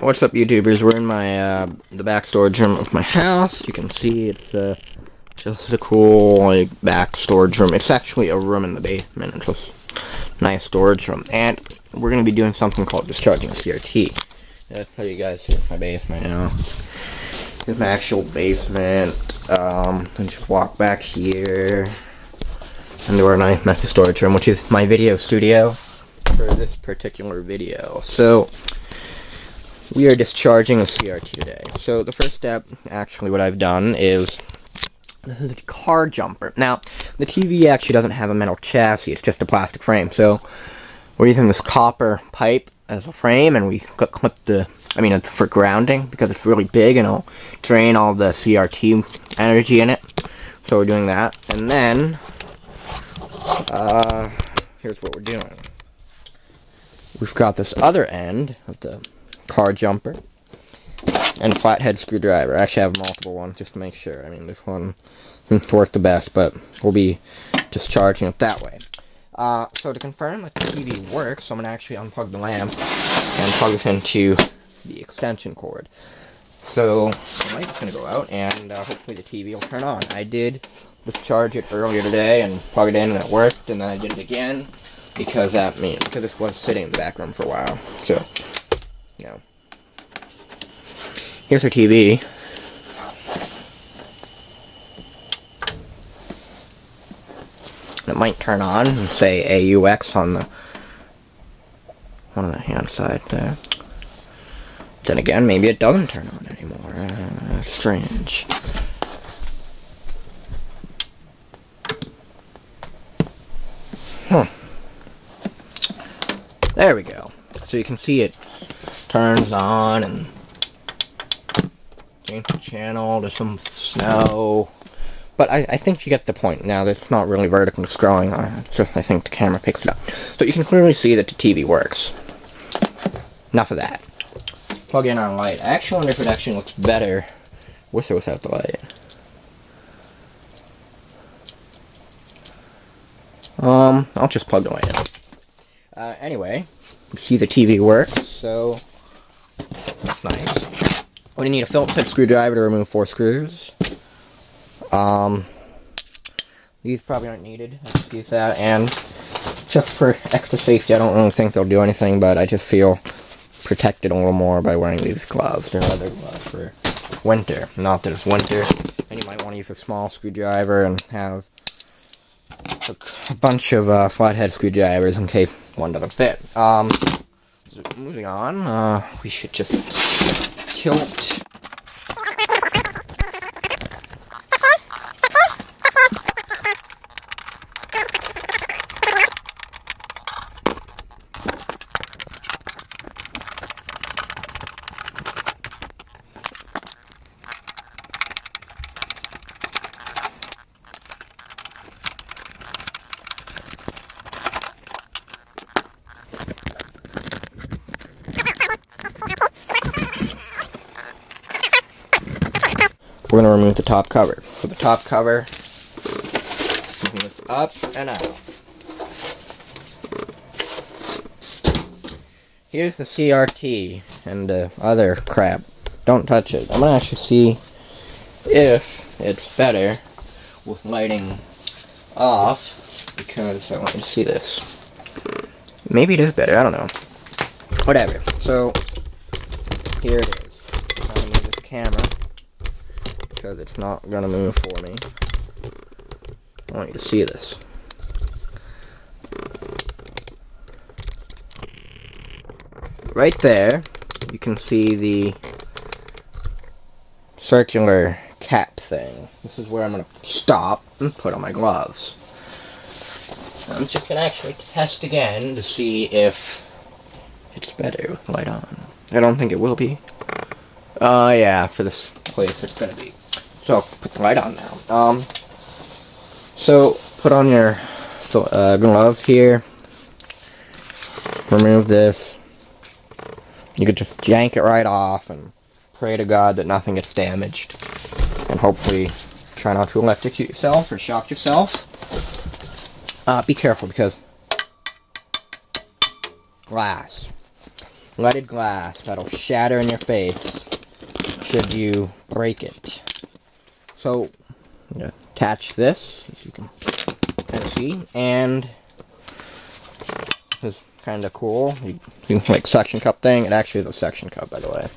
What's up, YouTubers? We're in my the back storage room of my house. You can see it's just a cool back storage room. It's actually a room in the basement. It's a nice storage room, and we're gonna be doing something called discharging CRT. I'll tell you guys, here's my basement now. Here's my actual basement. And just walk back here into our nice messy storage room, which is my video studio for this particular video. So we are discharging a CRT today. So the first step, actually, what I've done is, this is a car jumper. Now, the TV actually doesn't have a metal chassis, it's just a plastic frame. So we're using this copper pipe as a frame, and we clip it's for grounding, because it's really big and it'll drain all the CRT energy in it. So we're doing that. And then, here's what we're doing. We've got this other end of the car jumper and a flathead screwdriver. Actually, I have multiple ones just to make sure. This one works the best, but we'll be discharging it that way. So to confirm that the TV works, I'm going to actually unplug the lamp and plug this into the extension cord. So the light's going to go out, and hopefully the TV will turn on. I did discharge it earlier today and plug it in, and it worked, and then I did it again because this was sitting in the back room for a while. So, here's our TV. It might turn on and say AUX on the hand side there. Then again, maybe it doesn't turn on anymore. Strange. There we go. So you can see it turns on and change the channel to some snow. But I think you get the point now. It's not really vertical scrolling. I think the camera picks it up. So you can clearly see that the TV works. Enough of that. Plug in our light. I actually wonder if it actually looks better with or without the light. I'll just plug the light in. Anyway, you see the TV works, so that's nice. We need a Phillips head screwdriver to remove 4 screws. These probably aren't needed. I just use that, and just for extra safety, I don't really think they'll do anything, but I just feel protected a little more by wearing these gloves. They're leather gloves for winter. Not that it's winter, and you might want to use a small screwdriver and have a bunch of flathead screwdrivers in case one doesn't fit. Moving on, we should just tilt. We're going to remove the top cover. So the top cover, moving this up and out. Here's the CRT and the other crap. Don't touch it. I'm going to actually see if it's better with lighting off, because I want you to see this. Maybe it is better, I don't know. Whatever. So, here it is. I'm going to move this camera, because it's not going to move for me. I want you to see this. Right there, you can see the circular cap thing. This is where I'm going to stop and put on my gloves. I'm just going to actually test again to see if it's better with the light on. I don't think it will be. Yeah, for this place it's going to be. So, put the light on now. So, put on your gloves here. Remove this. You could just yank it right off and pray to God that nothing gets damaged. And hopefully try not to electrocute yourself or shock yourself. Be careful, because glass. leaded glass that'll shatter in your face should you break it. So, I'm going to attach this, as you can kind of see, and it's kind of cool. You like suction cup thing. It actually is a suction cup, by the way.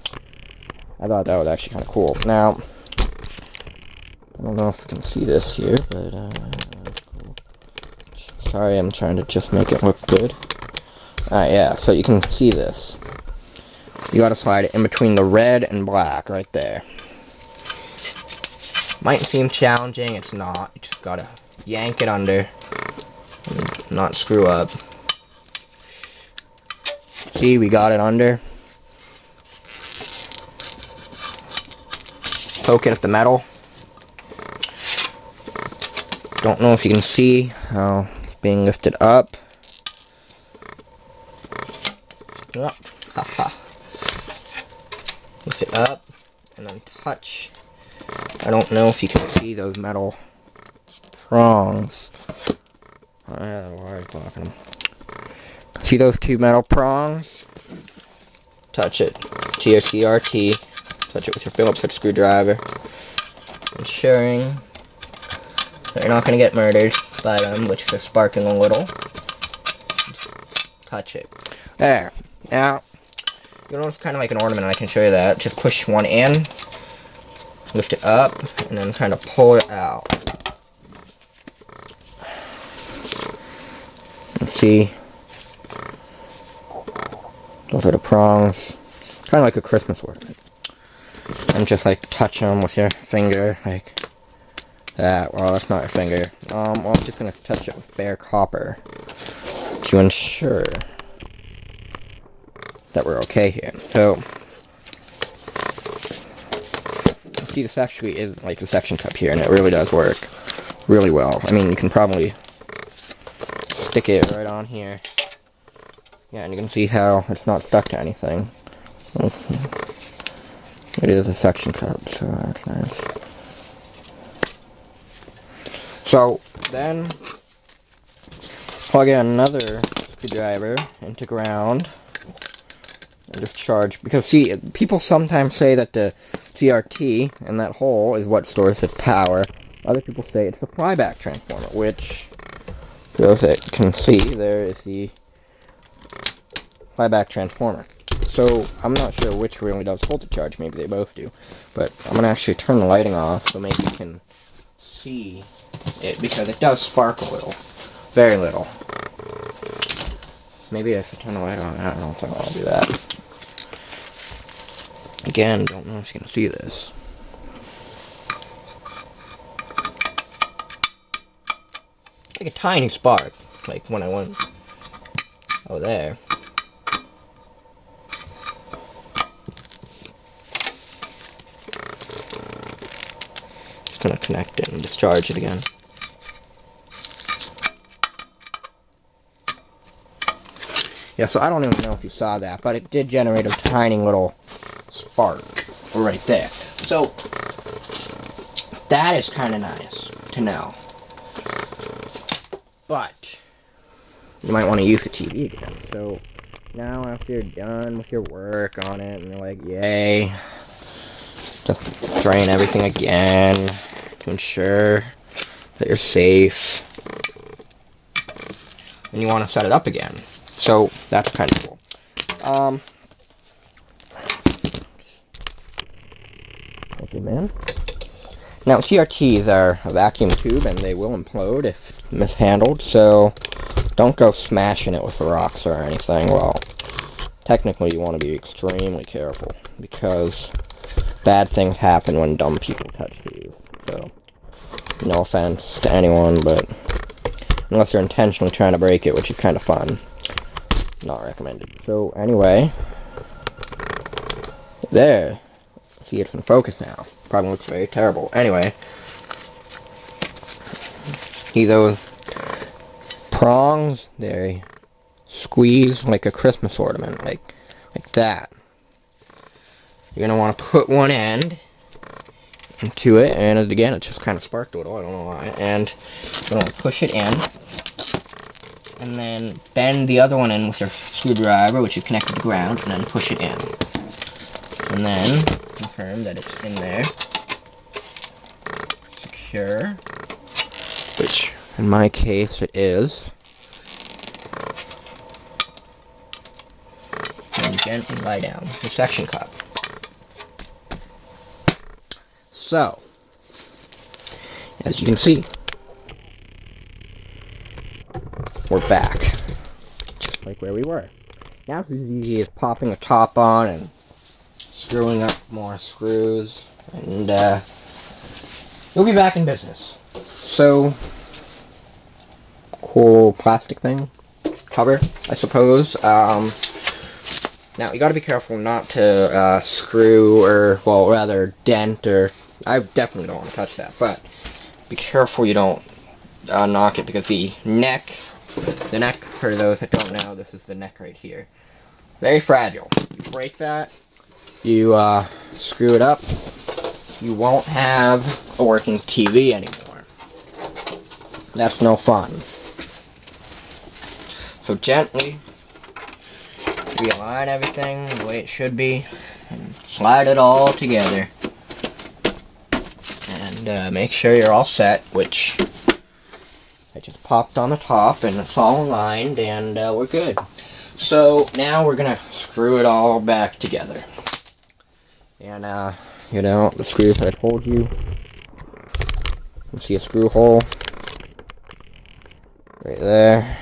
I thought that was actually kind of cool. Now, I don't know if you can see this here, but that's cool. Sorry, I'm trying to just make it look good. Alright, yeah, so you can see this. You gotta slide it in between the red and black, right there. Might seem challenging, it's not. You just gotta yank it under and not screw up. See, we got it under. Poke it at the metal. Don't know if you can see how it's being lifted up. Haha. Lift it up and then touch. I don't know if you can see those metal prongs. See those two metal prongs? Touch it to your CRT. Touch it with your Phillips head screwdriver. Ensuring that you're not going to get murdered by them, which they're sparking a little. Just touch it. There. Now, you know, it's kind of like an ornament. I can show you that. Just push one in, lift it up, and then kind of pull it out. See, those are the prongs. Kind of like a Christmas ornament. And just like touch them with your finger, like that. Well, that's not your finger. Well, I'm just gonna touch it with bare copper to ensure that we're okay here. So, see, this actually is like a suction cup here, and it really does work really well. I mean, you can probably stick it right on here. Yeah, and you can see how it's not stuck to anything. It is a suction cup, so that's nice. So, then, plug in another screwdriver into ground. And just charge, because see, people sometimes say that the CRT and that hole is what stores the power. Other people say it's the flyback transformer, which those that can see, there is the flyback transformer. So I'm not sure which really does hold the charge. Maybe they both do, but I'm gonna actually turn the lighting off so maybe you can see it, because it does spark a little, very little. Maybe I should turn the light on. I don't think I'll do that. Again, don't know if you can see this. Like a tiny spark, like when I went there. Just gonna connect it and discharge it again. Yeah, so I don't even know if you saw that, but it did generate a tiny little spark right there. So, that is kind of nice to know. But, you might want to use the TV again. So, now after you're done with your work on it, and you're like, yay, just drain everything again to ensure that you're safe. And you want to set it up again. So, that's kind of cool. Okay, man. Now, CRTs are a vacuum tube, and they will implode if mishandled, so don't go smashing it with rocks or anything. Well, technically, you want to be extremely careful, because bad things happen when dumb people touch these. So, no offense to anyone, but unless you're intentionally trying to break it, which is kind of fun. Not recommended. So, anyway, there. See, it's in focus now. Probably looks very terrible. Anyway, see those prongs? They squeeze like a Christmas ornament, like that. You're gonna want to put one end into it, and again, it just kind of sparked a little. I don't know why. And you're gonna push it in, and then bend the other one in with your screwdriver, which you connected to ground, and then push it in. And then confirm that it's in there. Secure, which in my case it is. And gently lie down the suction cup. So, as you can see, we're back, just like where we were. Now it's as easy as popping a top on and screwing up more screws, and we'll be back in business. So, cool plastic thing, cover, I suppose. Now you gotta be careful not to screw, or, well, rather dent, or, I definitely don't want to touch that, but be careful you don't knock it, because the neck, for those that don't know, this is the neck right here, very fragile. You break that, you screw it up, you won't have a working TV anymore. That's no fun. So gently realign everything the way it should be, and slide it all together, and make sure you're all set, which I just popped on the top, and it's all aligned, and we're good. So now we're gonna screw it all back together. And you know, the screws I told you. You see a screw hole right there.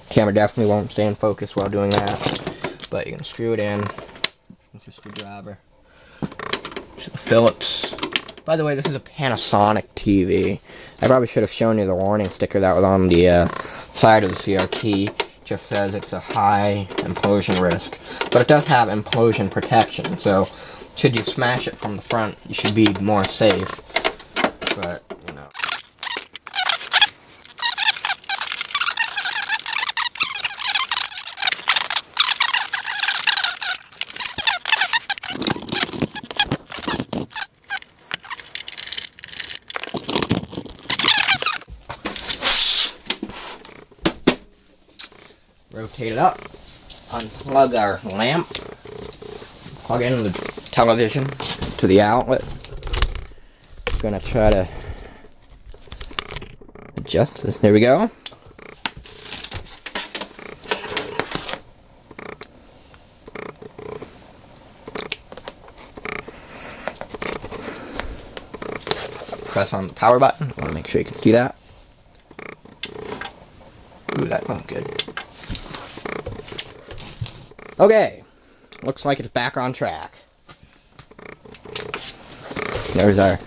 Camera definitely won't stay in focus while doing that, but you can screw it in with your screwdriver. Phillips. By the way, this is a Panasonic TV. I probably should have shown you the warning sticker that was on the side of the CRT. It just says it's a high implosion risk, but it does have implosion protection, so should you smash it from the front, you should be more safe. But, you know. Rotate it up, unplug our lamp, plug in the television to the outlet. I'm gonna try to adjust this. There we go. Press on the power button. I want to make sure you can see that. Ooh, that went good. Okay, looks like it's back on track. There's our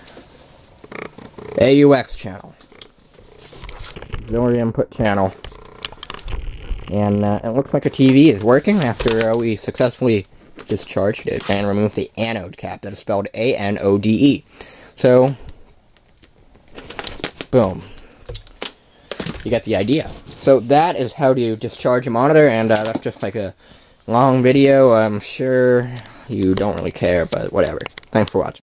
AUX channel, auxiliary input channel, and it looks like our TV is working after we successfully discharged it and removed the anode cap. That is spelled A-N-O-D-E. So, boom. You get the idea. So that is how to discharge a monitor, and that's just like a long video. I'm sure you don't really care, but whatever. Thanks for watching.